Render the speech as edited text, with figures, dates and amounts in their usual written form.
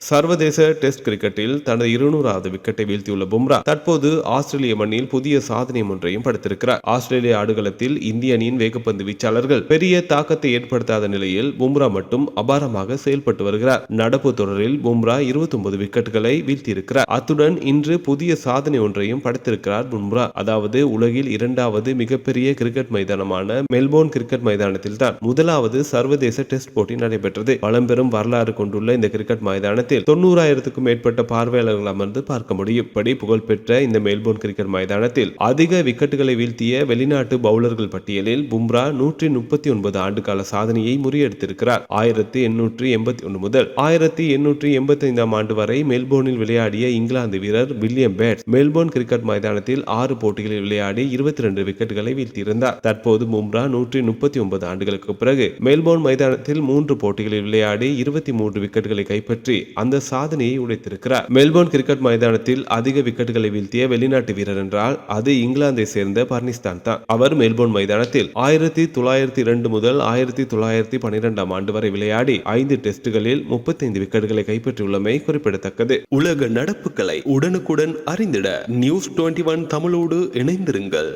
சர்வதேச டெஸ்ட் கிரிக்கெட்டில் தனது 200வது விக்கெட்டை வீழ்த்தியுள்ள பும்ரா தற்போது ஆஸ்திரேலிய மண்ணில் புதிய சாதனை ஒன்றையும் படைத்திருக்கிறார். ஆஸ்திரேலிய ஆடுகளத்தில் இந்திய அணியின் வேகப்பந்து வீச்சாளர்கள் பெரிய தாக்கத்தை ஏற்படுத்தாத நிலையில் பும்ரா மட்டும் அபாரமாக செயல்பட்டு வருகிறார். நடப்பு தொடரில் பும்ரா 29 விக்கெட்டுகளை வீழ்த்தியிருக்கிறார். அத்துடன் இன்று புதிய சாதனை ஒன்றையும் படைத்திருக்கிறார் பும்ரா. அதாவது உலகில் 2வது மிகப்பெரிய கிரிக்கெட் மைதானமான மெல்போர்ன் கிரிக்கெட் மைதானத்தில் தான் முதலாவது சர்வதேச டெஸ்ட் போட்டி நடைபெற்றது. பழம்பெரும் வரலாறு கொண்டுள்ள இந்த கிரிக்கெட் மைதானத்தில் 90,000க்கும் மேற்பட்ட பார்வையாளர்கள் அமர்ந்து பார்க்க முடியும். இப்படி புகழ்பெற்ற இந்த மெல்போர்ன் கிரிக்கெட் மைதானத்தில் அதிக விக்கெட்டுகளை வீழ்த்திய வெளிநாட்டு பவுலர்கள் பட்டியலில் பும்ரா 139 ஆண்டுகால சாதனையை முறியடித்திருக்கிறார். 1881 முதல் 1885 ஆண்டு வரை மெல்போர்னில் விளையாடிய இங்கிலாந்து வீரர் வில்லியம் பேட்ஸ் மெல்போர்ன் கிரிக்கெட் மைதானத்தில் 6 போட்டிகளில் விளையாடி 22 விக்கெட்டுகளை வீழ்த்தியிருந்தார். தற்போது பும்ரா 139 ஆண்டுகளுக்கு பிறகு மெல்போர்ன் மைதானத்தில் 3 போட்டிகளில் விளையாடி 23 விக்கெட்டுகளை கைப்பற்றி அந்த சாதனையை உடைத்திருக்கிறார். மெல்போர்ன் கிரிக்கெட் மைதானத்தில் அதிக விக்கெட்டுகளை வீழ்த்திய வெளிநாட்டு வீரர் என்றால் அது இங்கிலாந்தை சேர்ந்த பர்னிஸ்தான் தான். அவர் மெல்போர்ன் மைதானத்தில் 1902 முதல் 1912 ஆண்டு வரை விளையாடி 5 டெஸ்டுகளில் 35 விக்கெட்டுகளை கைப்பற்றியுள்ளமை குறிப்பிடத்தக்கது. உலக நடப்புகளை உடனுக்குடன் அறிந்திட News 21 தமிழோடு இணைந்திருங்கள்.